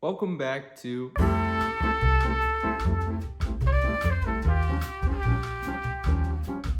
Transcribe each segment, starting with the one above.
Welcome back to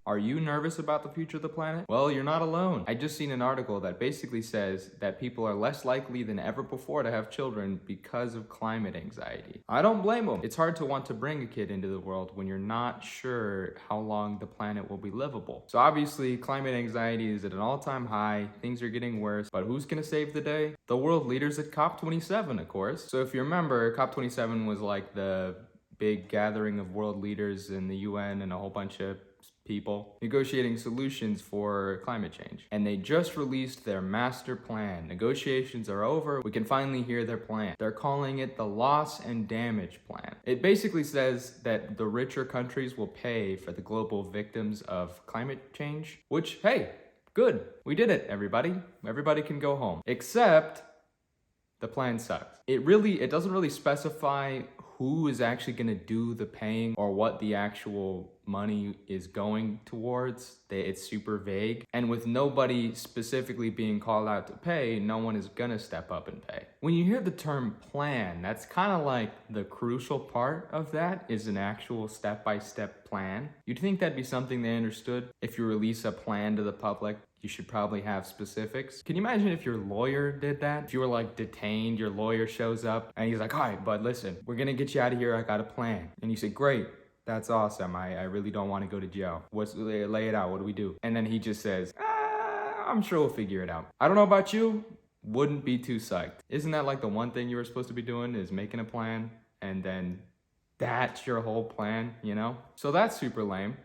Are you nervous about the future of the planet? Well, you're not alone. I just seen an article that basically says that people are less likely than ever before to have children because of climate anxiety. I don't blame them. It's hard to want to bring a kid into the world when you're not sure how long the planet will be livable. So obviously, climate anxiety is at an all-time high. Things are getting worse, but who's gonna save the day? The world leaders at COP27, of course. So if you remember, COP27 was like the big gathering of world leaders in the UN and a whole bunch of people negotiating solutions for climate change. And they just released their master plan. Negotiations are over. We can finally hear their plan. They're calling it the loss and damage plan. It basically says that the richer countries will pay for the global victims of climate change, which, hey, good. We did it, everybody. Everybody can go home. Except the plan sucks. It doesn't really specify who is actually going to do the paying or what the actual money is going towards. It's super vague. And with nobody specifically being called out to pay, no one is going to step up and pay. When you hear the term plan, that's kind of like the crucial part of that is an actual step-by-step plan. You'd think that'd be something they understood. If you release a plan to the public, you should probably have specifics. Can you imagine if your lawyer did that? If you were like detained, your lawyer shows up and he's like, all right, bud, listen, we're gonna get you out of here. I got a plan. And you say, great, that's awesome. I really don't want to go to jail. Lay it out, what do we do? And then he just says, I'm sure we'll figure it out. I don't know about you, wouldn't be too psyched. Isn't that like the one thing you were supposed to be doing is making a plan and then that's your whole plan, you know? So that's super lame.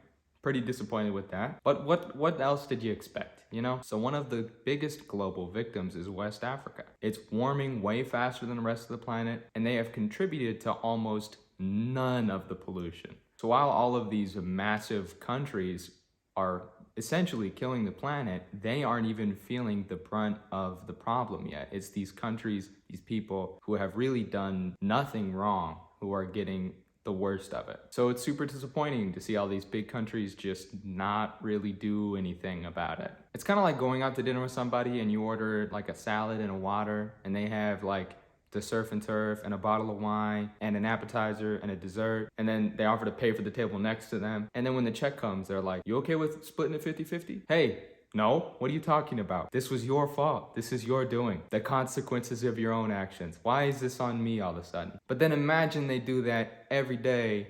Pretty disappointed with that. But what else did you expect, you know? So one of the biggest global victims is West Africa. It's warming way faster than the rest of the planet, and they have contributed to almost none of the pollution. So while all of these massive countries are essentially killing the planet, they aren't even feeling the brunt of the problem yet. It's these countries, these people who have really done nothing wrong, who are getting the worst of it. So it's super disappointing to see all these big countries just not really do anything about it. It's kind of like going out to dinner with somebody and you order like a salad and a water and they have like the surf and turf and a bottle of wine and an appetizer and a dessert, and then they offer to pay for the table next to them. And then when the check comes, they're like, you okay with splitting it 50-50? Hey, no, what are you talking about? This was your fault. This is your doing. The consequences of your own actions. Why is this on me all of a sudden? But then imagine they do that every day,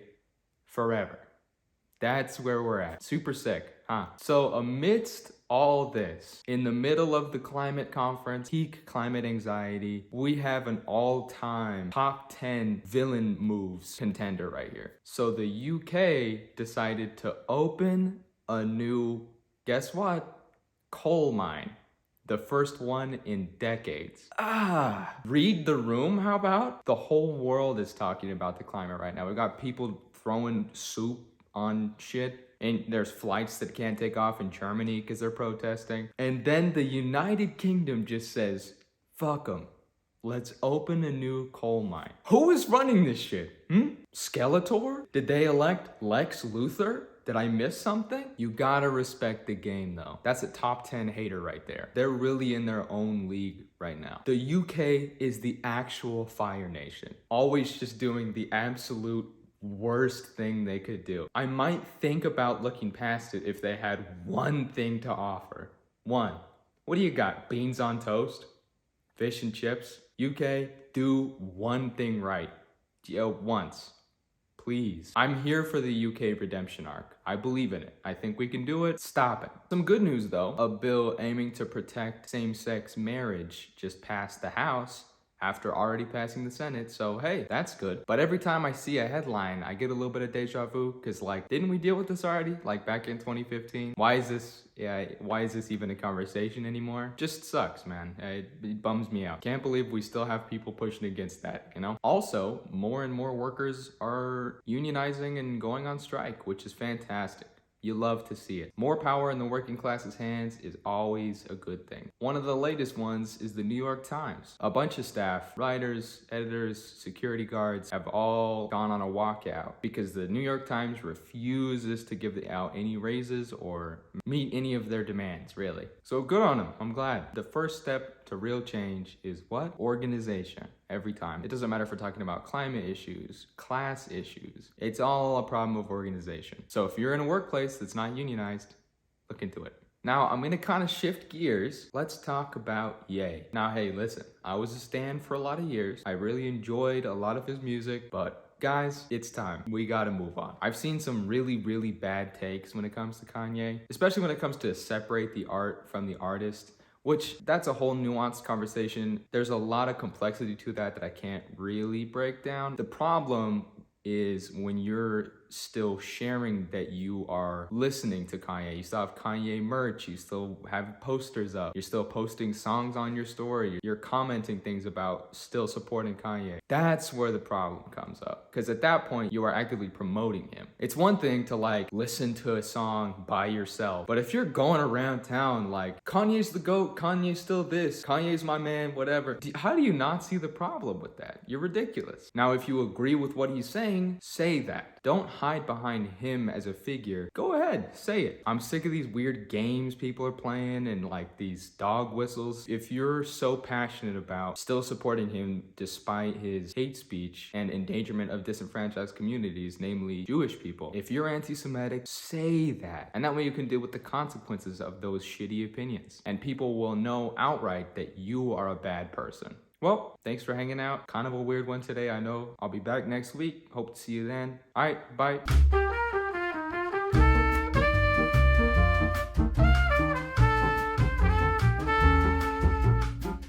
forever. That's where we're at. Super sick, huh? So amidst all this, in the middle of the climate conference, peak climate anxiety, we have an all-time top 10 villain moves contender right here. So the UK decided to open a new, guess what? Coal mine. The first one in decades. Read the room, how about? The whole world is talking about the climate right now. We've got people throwing soup on shit, and there's flights that can't take off in Germany because they're protesting. And then the United Kingdom just says, fuck them. Let's open a new coal mine. Who is running this shit? Skeletor? Did they elect Lex Luthor? Did I miss something? You gotta respect the game though. That's a top 10 hater right there. They're really in their own league right now. The UK is the actual Fire Nation. Always just doing the absolute worst thing they could do. I might think about looking past it if they had one thing to offer. One. What do you got? Beans on toast? Fish and chips? UK, do one thing right. Once. Please. I'm here for the UK redemption arc. I believe in it. I think we can do it. Stop it. Some good news though. A bill aiming to protect same-sex marriage just passed the House after already passing the Senate. So hey, that's good. But every time I see a headline, I get a little bit of deja vu because like, didn't we deal with this already? Like back in 2015? Why is this even a conversation anymore? Just sucks, man. It bums me out. Can't believe we still have people pushing against that, you know? Also, more and more workers are unionizing and going on strike, which is fantastic. You love to see it. More power in the working class's hands is always a good thing. One of the latest ones is the New York Times. A bunch of staff, writers, editors, security guards have all gone on a walkout because the New York Times refuses to give out any raises or meet any of their demands, really. So good on them. I'm glad. The first step to real change is what? Organization. every time. It doesn't matter if we're talking about climate issues, class issues. It's all a problem of organization. So if you're in a workplace that's not unionized, look into it. Now, I'm gonna kind of shift gears. Let's talk about Ye. Now, hey, listen, I was a stan for a lot of years. I really enjoyed a lot of his music, but guys, it's time. We gotta move on. I've seen some really, really bad takes when it comes to Kanye, especially when it comes to separate the art from the artist, which that's a whole nuanced conversation. There's a lot of complexity to that I can't really break down. The problem is when you're still sharing that you are listening to Kanye. You still have Kanye merch, you still have posters up, you're still posting songs on your story, you're commenting things about still supporting Kanye. That's where the problem comes up. Because at that point, you are actively promoting him. It's one thing to like listen to a song by yourself, but if you're going around town like, Kanye's the GOAT, Kanye's still this, Kanye's my man, whatever, how do you not see the problem with that? You're ridiculous. Now, if you agree with what he's saying, say that. Don't hide behind him as a figure. Go ahead, say it. I'm sick of these weird games people are playing and like these dog whistles. If you're so passionate about still supporting him despite his hate speech and endangerment of disenfranchised communities, namely Jewish people, if you're anti-Semitic, say that. And that way you can deal with the consequences of those shitty opinions. And people will know outright that you are a bad person. Well, thanks for hanging out. Kind of a weird one today, I know. I'll be back next week. Hope to see you then. All right, bye.